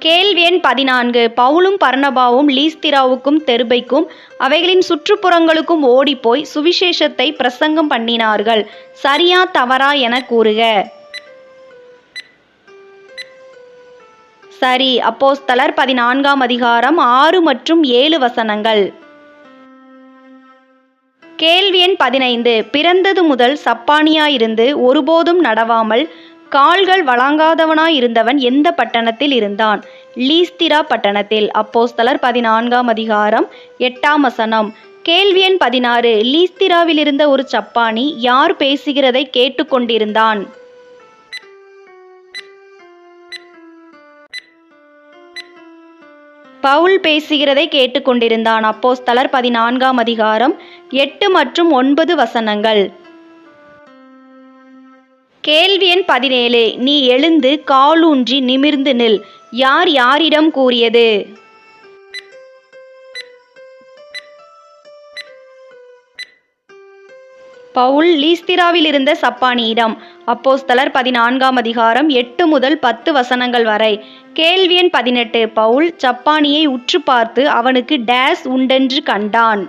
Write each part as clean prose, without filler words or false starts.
கேள்வி எண் 14. பவுலும் பர்னபாவும் லீஸ்திராவுக்கும் தெர்பைக்கும் அவைகளின் சுற்றுப்புறங்களுக்கும் ஓடிப்போய் சுவிசேஷத்தை பிரசங்கம் பண்ணினார்கள். சரியா தவறா என கூறுக. சரி. அப்போஸ்தலர் 14ஆம் அதிகாரம் 6 மற்றும் 7 வசனங்கள். கேள்வி எண் 15. பிறந்தது முதல் சப்பாணியாயிருந்து ஒருபோதும் நடவாமல் கால்கள் வழங்காதவனாயிருந்தவன் எந்த பட்டணத்தில் இருந்தான்? லீஸ்திரா பட்டணத்தில். அப்போஸ்தலர் 14ஆம் அதிகாரம் 8ஆம் வசனம். கேள்வி எண் 16. லீஸ்திராவில் இருந்த ஒரு சப்பாணி யார் பேசுகிறதை கேட்டுக்கொண்டிருந்தான்? பவுல் பேசுகிறதை கேட்டுக்கொண்டிருந்தான். அப்போஸ்தலர் 14ஆம் அதிகாரம் 8 மற்றும் 9 வசனங்கள். கேள்வி எண் 17. நீ எழுந்து காலூன்றி நிமிர்ந்து நில். யார் யாரிடம் கூறியது? பவுல் லீஸ்திராவில் இருந்த சப்பானியிடம். அப்போஸ்தலர் 14ஆம் அதிகாரம் 8 முதல் 10 வசனங்கள் வரை. கேள்வி எண் 18. பவுல் சப்பானியை உற்று பார்த்து அவனுக்கு டேஸ் உண்டென்று கண்டான்.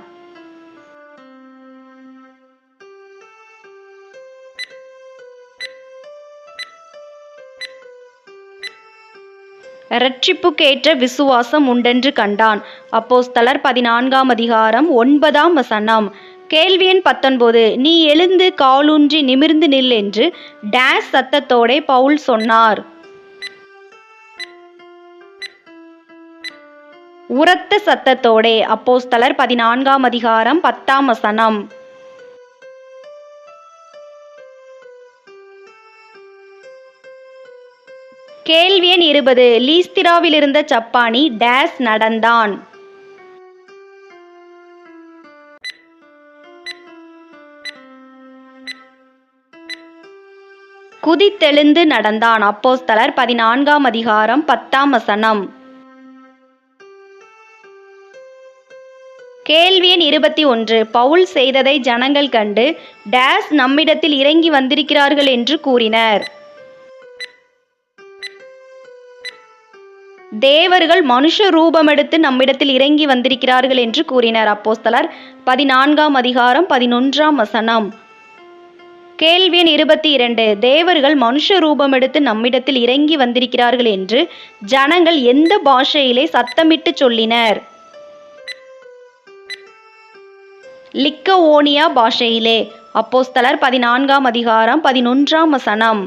இரட்சிப்புக்கேற்ற விசுவாசம் உண்டென்று கண்டான். அப்போஸ்தலர் 14ஆம் அதிகாரம் 9ஆம் வசனம். கேள்வி எண் 19. நீ எழுந்து காலூன்றி நிமிர்ந்து நில் என்று டேஸ் சத்தத்தோடே பவுல் சொன்னார். உரத்த சத்தத்தோடே. அப்போஸ்தலர் 14ஆம் அதிகாரம் 10ஆம் வசனம். கேள்வி எண் 20. லீஸ்திராவில் இருந்த சப்பானி டேஸ் நடந்தான். குதித்தெழுந்து நடந்தான். அப்போஸ்தலர் 14ஆம் அதிகாரம் 10ஆம் வசனம். கேள்வி எண் 21. பவுல் செய்ததை ஜனங்கள் கண்டு டேஸ் நம்மிடத்தில் இறங்கி வந்திருக்கிறார்கள் என்று கூறினர். தேவர்கள் மனுஷ ரூபமெடுத்து நம்மிடத்தில் இறங்கி வந்திருக்கிறார்கள் என்று கூறினர். அப்போஸ்தலர் 14ஆம் அதிகாரம் 11ஆம் வசனம். கேள்வி எண் 22. தேவர்கள் மனுஷ ரூபமெடுத்து நம்மிடத்தில் இறங்கி வந்திருக்கிறார்கள் என்று ஜனங்கள் எந்த பாஷையிலே சத்தமிட்டு சொல்லினர்? லிக்கவோனியா பாஷையிலே. அப்போஸ்தலர் 14ஆம் அதிகாரம் 11ஆம் வசனம்.